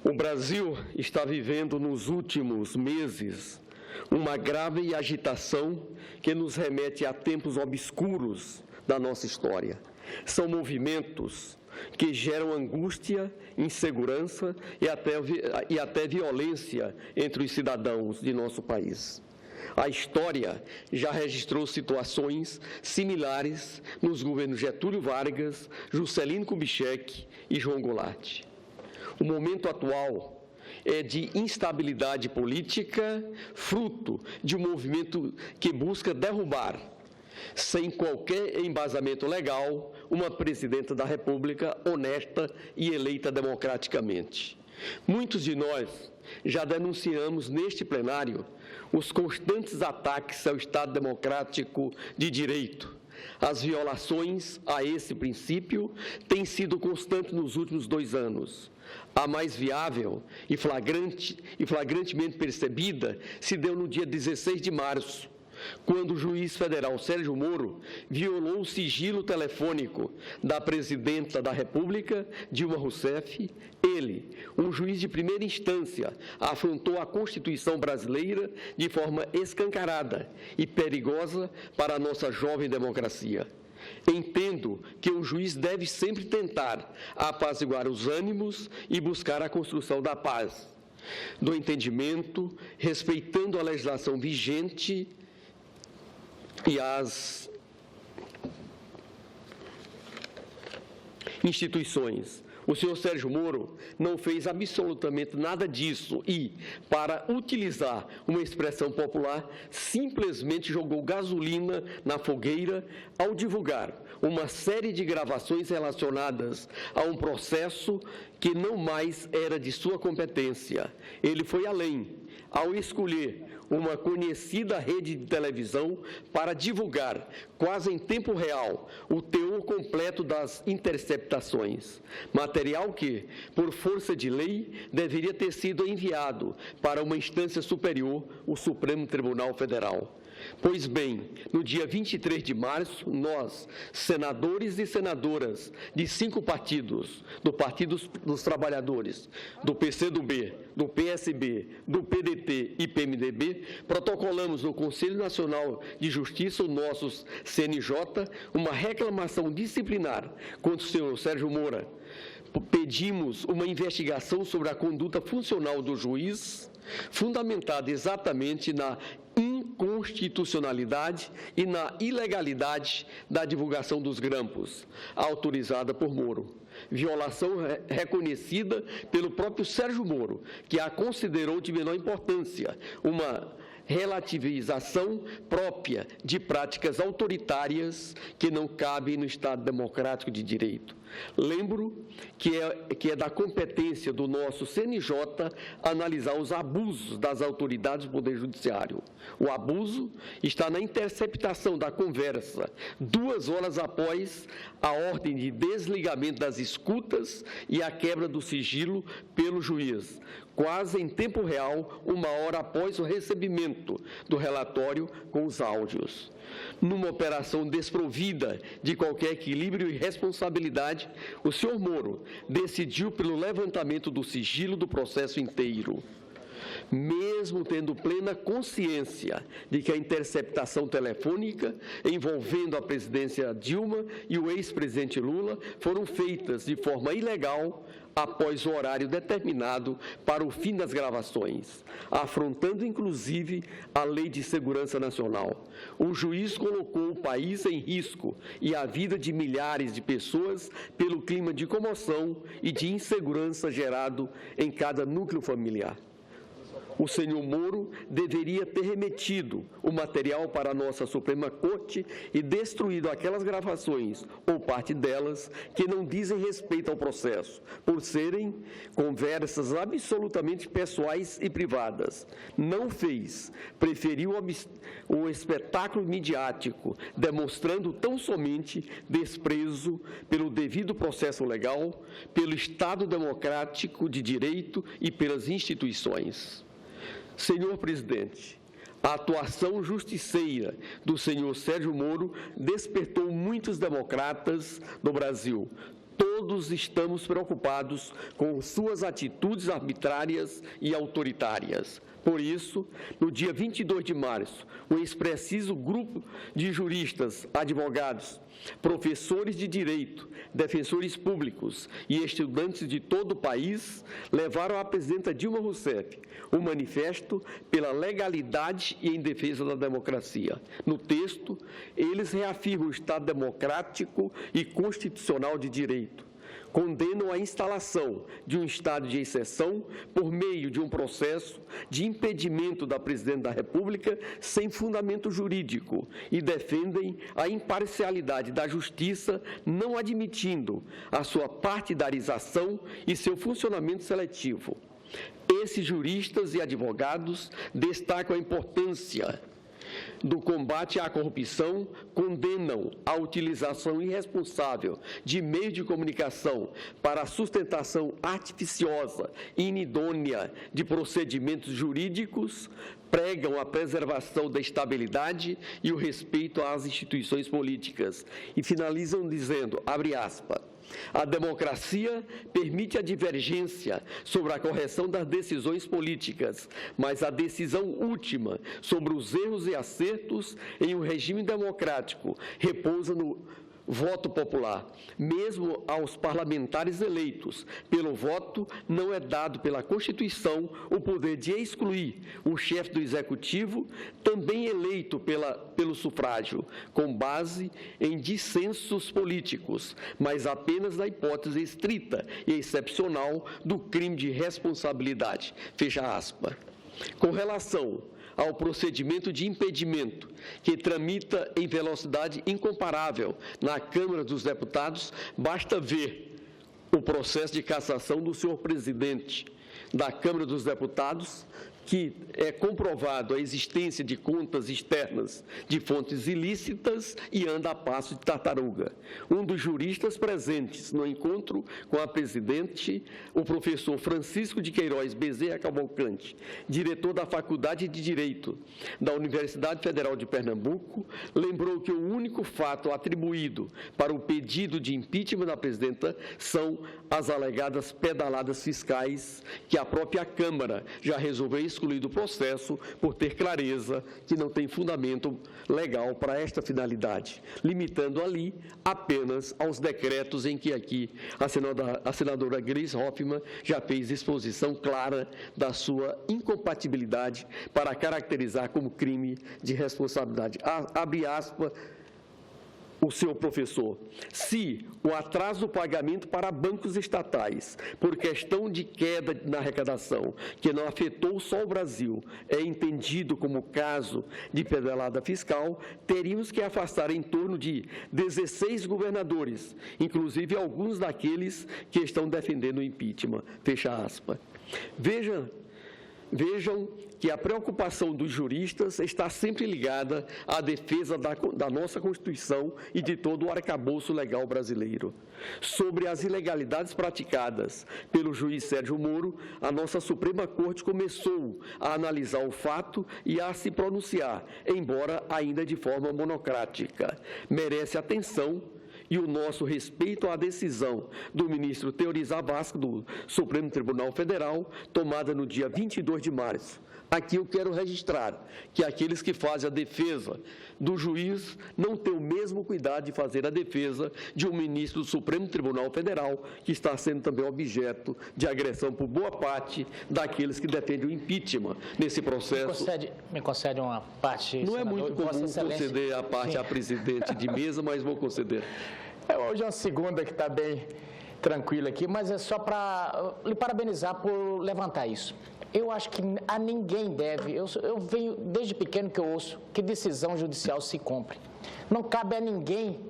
O Brasil está vivendo nos últimos meses uma grave agitação que nos remete a tempos obscuros da nossa história. São movimentos que geram angústia, insegurança e até violência entre os cidadãos de nosso país. A história já registrou situações similares nos governos Getúlio Vargas, Juscelino Kubitschek e João Goulart. O momento atual é de instabilidade política, fruto de um movimento que busca derrubar, sem qualquer embasamento legal, uma presidenta da República honesta e eleita democraticamente. Muitos de nós já denunciamos neste plenário os constantes ataques ao Estado democrático de direito. As violações a esse princípio têm sido constantes nos últimos 2 anos. A mais viável e flagrantemente percebida se deu no dia 16 de março, quando o juiz federal Sérgio Moro violou o sigilo telefônico da presidenta da República, Dilma Rousseff. Ele, um juiz de primeira instância, afrontou a Constituição brasileira de forma escancarada e perigosa para a nossa jovem democracia. Entendo que o juiz deve sempre tentar apaziguar os ânimos e buscar a construção da paz, do entendimento, respeitando a legislação vigente e as instituições. O senhor Sérgio Moro não fez absolutamente nada disso e, para utilizar uma expressão popular, simplesmente jogou gasolina na fogueira ao divulgar uma série de gravações relacionadas a um processo que não mais era de sua competência. Ele foi além, ao escolher uma conhecida rede de televisão para divulgar, quase em tempo real, o teor completo das interceptações. Material que, por força de lei, deveria ter sido enviado para uma instância superior, o Supremo Tribunal Federal. Pois bem, no dia 23 de março, nós, senadores e senadoras de 5 partidos, do Partido dos Trabalhadores, do PCdoB, do PSB, do PDT e PMDB, protocolamos no Conselho Nacional de Justiça, o nosso CNJ, uma reclamação disciplinar contra o senhor Sérgio Moro. Pedimos uma investigação sobre a conduta funcional do juiz, fundamentada exatamente na inconstitucionalidade e na ilegalidade da divulgação dos grampos, autorizada por Moro. Violação reconhecida pelo próprio Sérgio Moro, que a considerou de menor importância, uma relativização própria de práticas autoritárias que não cabem no Estado democrático de direito. Lembro que é da competência do nosso CNJ analisar os abusos das autoridades do Poder Judiciário. O abuso está na interceptação da conversa 2 horas após a ordem de desligamento das escutas e a quebra do sigilo pelo juiz, quase em tempo real, 1 hora após o recebimento do relatório com os áudios. Numa operação desprovida de qualquer equilíbrio e responsabilidade, o senhor Moro decidiu pelo levantamento do sigilo do processo inteiro. Mesmo tendo plena consciência de que a interceptação telefônica envolvendo a presidência Dilma e o ex-presidente Lula foram feitas de forma ilegal após o horário determinado para o fim das gravações, afrontando inclusive a Lei de Segurança Nacional. O juiz colocou o país em risco e a vida de milhares de pessoas pelo clima de comoção e de insegurança gerado em cada núcleo familiar. O senhor Moro deveria ter remetido o material para a nossa Suprema Corte e destruído aquelas gravações, ou parte delas, que não dizem respeito ao processo, por serem conversas absolutamente pessoais e privadas. Não fez, preferiu o espetáculo midiático, demonstrando tão somente desprezo pelo devido processo legal, pelo Estado democrático de direito e pelas instituições. Senhor presidente, a atuação justiceira do senhor Sérgio Moro despertou muitos democratas do Brasil. todos estamos preocupados com suas atitudes arbitrárias e autoritárias. Por isso, no dia 22 de março, um expressivo grupo de juristas, advogados, professores de direito, defensores públicos e estudantes de todo o país levaram à presidenta Dilma Rousseff um manifesto pela legalidade e em defesa da democracia. No texto, eles reafirmam o Estado democrático e constitucional de direito. Condenam a instalação de um estado de exceção por meio de um processo de impedimento da Presidente da República sem fundamento jurídico e defendem a imparcialidade da Justiça, não admitindo a sua partidarização e seu funcionamento seletivo. Esses juristas e advogados destacam a importância do combate à corrupção, condenam a utilização irresponsável de meios de comunicação para a sustentação artificiosa e inidônea de procedimentos jurídicos, pregam a preservação da estabilidade e o respeito às instituições políticas e finalizam dizendo, abre aspas, a democracia permite a divergência sobre a correção das decisões políticas, mas a decisão última sobre os erros e acertos em um regime democrático repousa no voto popular. Mesmo aos parlamentares eleitos pelo voto, não é dado pela Constituição o poder de excluir o chefe do Executivo, também eleito pelo sufrágio, com base em dissensos políticos, mas apenas na hipótese estrita e excepcional do crime de responsabilidade. Fecha aspas. Com relação ao procedimento de impedimento, que tramita em velocidade incomparável na Câmara dos Deputados, basta ver o processo de cassação do senhor presidente da Câmara dos Deputados, que é comprovado a existência de contas externas de fontes ilícitas e anda a passo de tartaruga. Um dos juristas presentes no encontro com a presidente, o professor Francisco de Queiroz Bezerra Cavalcante, diretor da Faculdade de Direito da Universidade Federal de Pernambuco, lembrou que o único fato atribuído para o pedido de impeachment da presidenta são as alegadas pedaladas fiscais que a própria Câmara já resolveu excluir do processo por ter clareza que não tem fundamento legal para esta finalidade, limitando ali apenas aos decretos em que aqui a senadora Gleisi Hoffmann já fez exposição clara da sua incompatibilidade para caracterizar como crime de responsabilidade. Abre aspas, o seu professor, se o atraso do pagamento para bancos estatais, por questão de queda na arrecadação, que não afetou só o Brasil, é entendido como caso de pedalada fiscal, teríamos que afastar em torno de 16 governadores, inclusive alguns daqueles que estão defendendo o impeachment. Fecha aspas. Vejam que a preocupação dos juristas está sempre ligada à defesa da nossa Constituição e de todo o arcabouço legal brasileiro. Sobre as ilegalidades praticadas pelo juiz Sérgio Moro, a nossa Suprema Corte começou a analisar o fato e a se pronunciar, embora ainda de forma monocrática. Merece atenção e o nosso respeito à decisão do ministro Teori Zavascki, do Supremo Tribunal Federal, tomada no dia 22 de março. Aqui eu quero registrar que aqueles que fazem a defesa do juiz não têm o mesmo cuidado de fazer a defesa de um ministro do Supremo Tribunal Federal, que está sendo também objeto de agressão por boa parte daqueles que defendem o impeachment nesse processo. Me concede uma parte, não senador, é muito comum conceder a parte Sim. à presidente de mesa, mas vou conceder. Hoje é uma segunda que está bem tranquila aqui, mas é só para lhe parabenizar por levantar isso. Eu acho que a ninguém deve, eu venho desde pequeno que eu ouço que decisão judicial se cumpre. Não cabe a ninguém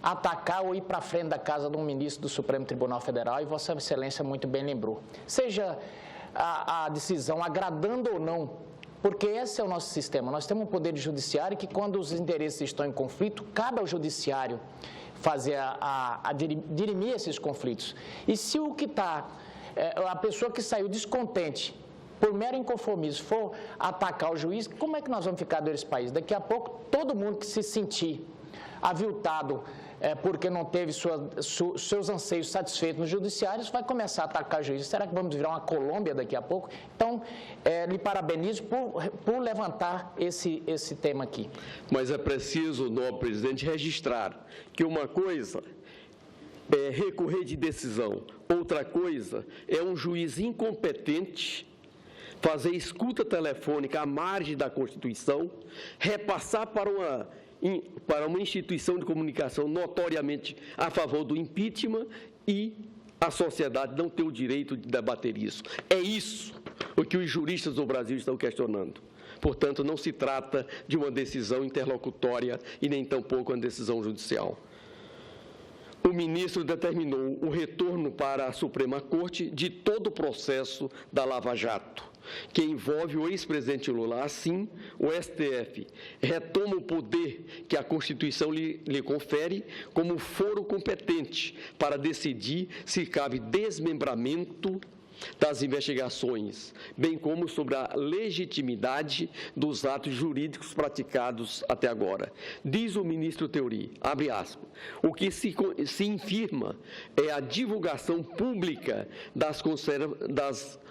atacar ou ir para frente da casa de um ministro do Supremo Tribunal Federal, e Vossa Excelência muito bem lembrou. Seja a decisão agradando ou não, porque esse é o nosso sistema. Nós temos um poder judiciário que, quando os interesses estão em conflito, cabe ao judiciário fazer dirimir esses conflitos. E se o que está, a pessoa que saiu descontente por mero inconformismo for atacar o juiz, como é que nós vamos ficar desse país? Daqui a pouco, todo mundo que se sentir aviltado porque não teve seus anseios satisfeitos no judiciário, vai começar a atacar juízes. Será que vamos virar uma Colômbia daqui a pouco? Então, lhe parabenizo por levantar esse tema aqui. Mas é preciso, nobre presidente, registrar que uma coisa é recorrer de decisão, outra coisa é um juiz incompetente fazer escuta telefônica à margem da Constituição, repassar para uma instituição de comunicação notoriamente a favor do impeachment e a sociedade não ter o direito de debater isso. É isso o que os juristas do Brasil estão questionando. Portanto, não se trata de uma decisão interlocutória e nem tampouco uma decisão judicial. O ministro determinou o retorno para a Suprema Corte de todo o processo da Lava Jato, que envolve o ex-presidente Lula. Assim, o STF retoma o poder que a Constituição lhe confere como foro competente para decidir se cabe desmembramento das investigações, bem como sobre a legitimidade dos atos jurídicos praticados até agora. Diz o ministro Theory, abre aspas, o que se infirma é a divulgação pública das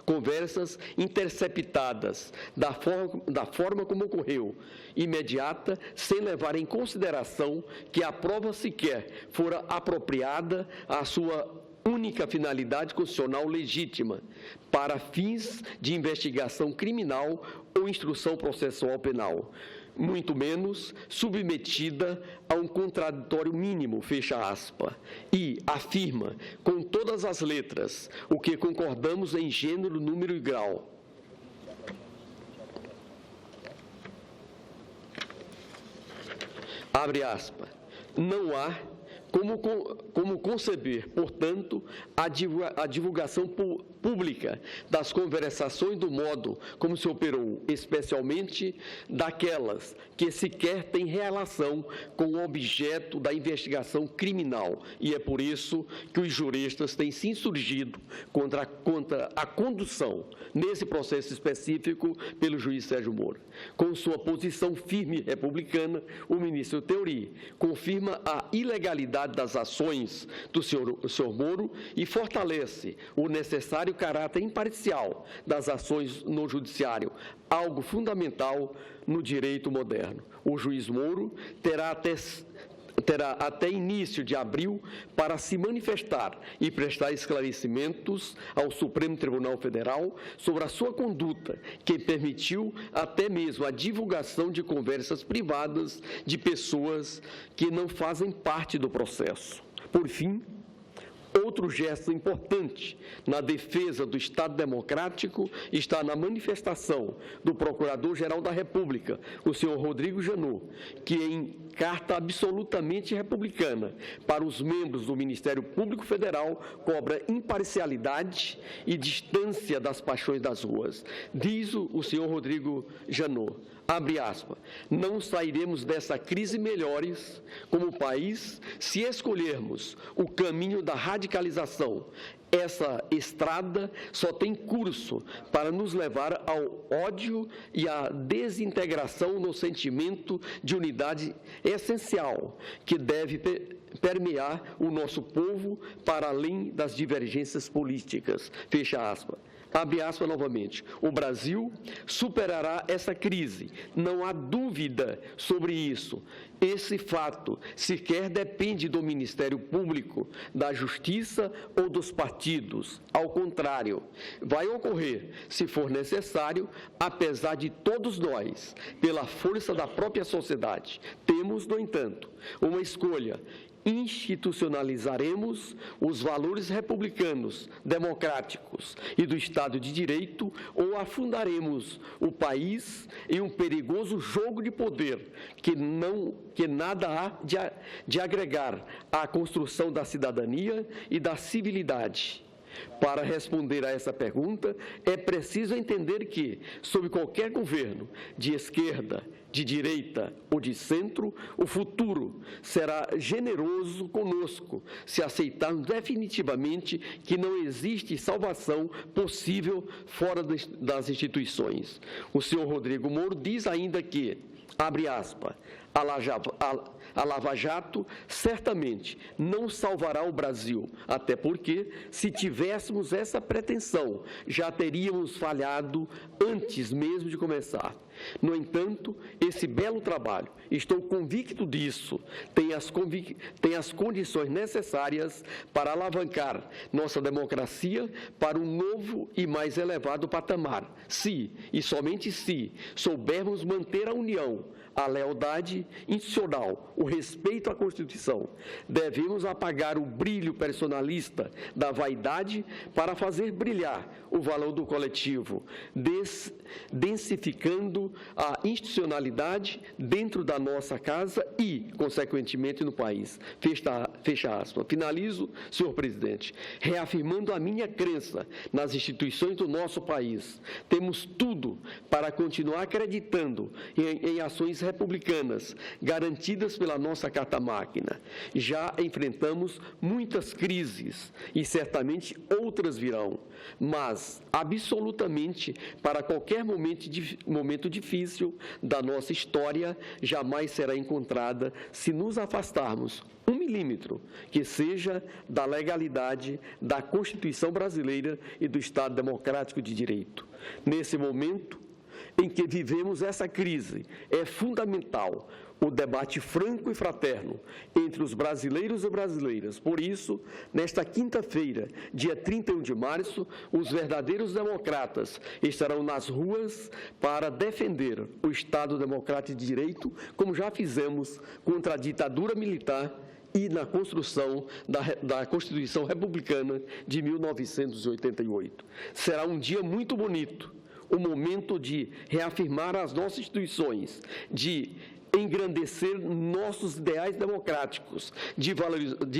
conversas interceptadas, da forma como ocorreu, imediata, sem levar em consideração que a prova sequer fora apropriada à sua única finalidade constitucional legítima, para fins de investigação criminal ou instrução processual penal, muito menos submetida a um contraditório mínimo, fecha aspas, e afirma, com todas as letras, o que concordamos em gênero, número e grau. Abre aspas, não há como conceber, portanto, a divulgação pública das conversações do modo como se operou, especialmente daquelas que sequer têm relação com o objeto da investigação criminal. E é por isso que os juristas têm se insurgido contra a condução, nesse processo específico, pelo juiz Sérgio Moro. Com sua posição firme republicana, o ministro Theory confirma a ilegalidade das ações do senhor Moro e fortalece o necessário caráter imparcial das ações no judiciário, algo fundamental no direito moderno. O juiz Moro terá até início de abril para se manifestar e prestar esclarecimentos ao Supremo Tribunal Federal sobre a sua conduta, que permitiu até mesmo a divulgação de conversas privadas de pessoas que não fazem parte do processo. Por fim, outro gesto importante na defesa do Estado democrático está na manifestação do Procurador-Geral da República, o senhor Rodrigo Janot, que em carta absolutamente republicana para os membros do Ministério Público Federal cobra imparcialidade e distância das paixões das ruas. Diz o senhor Rodrigo Janot, abre aspas, não sairemos dessa crise melhores como país se escolhermos o caminho da radicalização. Essa estrada só tem curso para nos levar ao ódio e à desintegração no sentimento de unidade essencial que deve permear o nosso povo para além das divergências políticas. Fecha aspas. Abre aspas novamente. O Brasil superará essa crise, não há dúvida sobre isso. Esse fato sequer depende do Ministério Público, da Justiça ou dos partidos. Ao contrário, vai ocorrer, se for necessário, apesar de todos nós, pela força da própria sociedade. Temos, no entanto, uma escolha. Institucionalizaremos os valores republicanos, democráticos e do Estado de Direito ou afundaremos o país em um perigoso jogo de poder que nada há de agregar à construção da cidadania e da civilidade. Para responder a essa pergunta, é preciso entender que, sob qualquer governo, de esquerda, de direita ou de centro, o futuro será generoso conosco, se aceitarmos definitivamente que não existe salvação possível fora das instituições. O senhor Rodrigo Moro diz ainda que, abre aspas, A Lava Jato certamente não salvará o Brasil, até porque, se tivéssemos essa pretensão, já teríamos falhado antes mesmo de começar. No entanto, esse belo trabalho, estou convicto disso, tem as condições necessárias para alavancar nossa democracia para um novo e mais elevado patamar, se, e somente se, soubermos manter a união, a lealdade institucional, o respeito à Constituição. Devemos apagar o brilho personalista da vaidade para fazer brilhar o valor do coletivo, densificando a institucionalidade dentro da nossa casa e, consequentemente, no país. Fecha aspas. Finalizo, senhor presidente, reafirmando a minha crença nas instituições do nosso país. Temos tudo para continuar acreditando em ações republicanas, garantidas pela nossa Carta Magna. Já enfrentamos muitas crises e certamente outras virão, mas, absolutamente, para qualquer momento difícil da nossa história, jamais será encontrada se nos afastarmos 1 milímetro, que seja da legalidade da Constituição brasileira e do Estado Democrático de Direito. Nesse momento em que vivemos essa crise, é fundamental o debate franco e fraterno entre os brasileiros e brasileiras. Por isso, nesta quinta-feira, dia 31 de março, os verdadeiros democratas estarão nas ruas para defender o Estado Democrático de Direito, como já fizemos contra a ditadura militar e na construção da Constituição Republicana de 1988. Será um dia muito bonito, o momento de reafirmar as nossas instituições, de engrandecer nossos ideais democráticos, de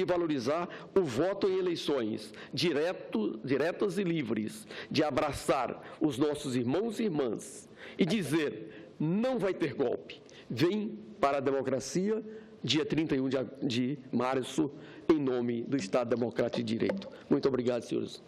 valorizar o voto em eleições diretas e livres, de abraçar os nossos irmãos e irmãs e dizer: não vai ter golpe. Vem para a democracia, dia 31 de março, em nome do Estado Democrático de Direito. Muito obrigado, senhores.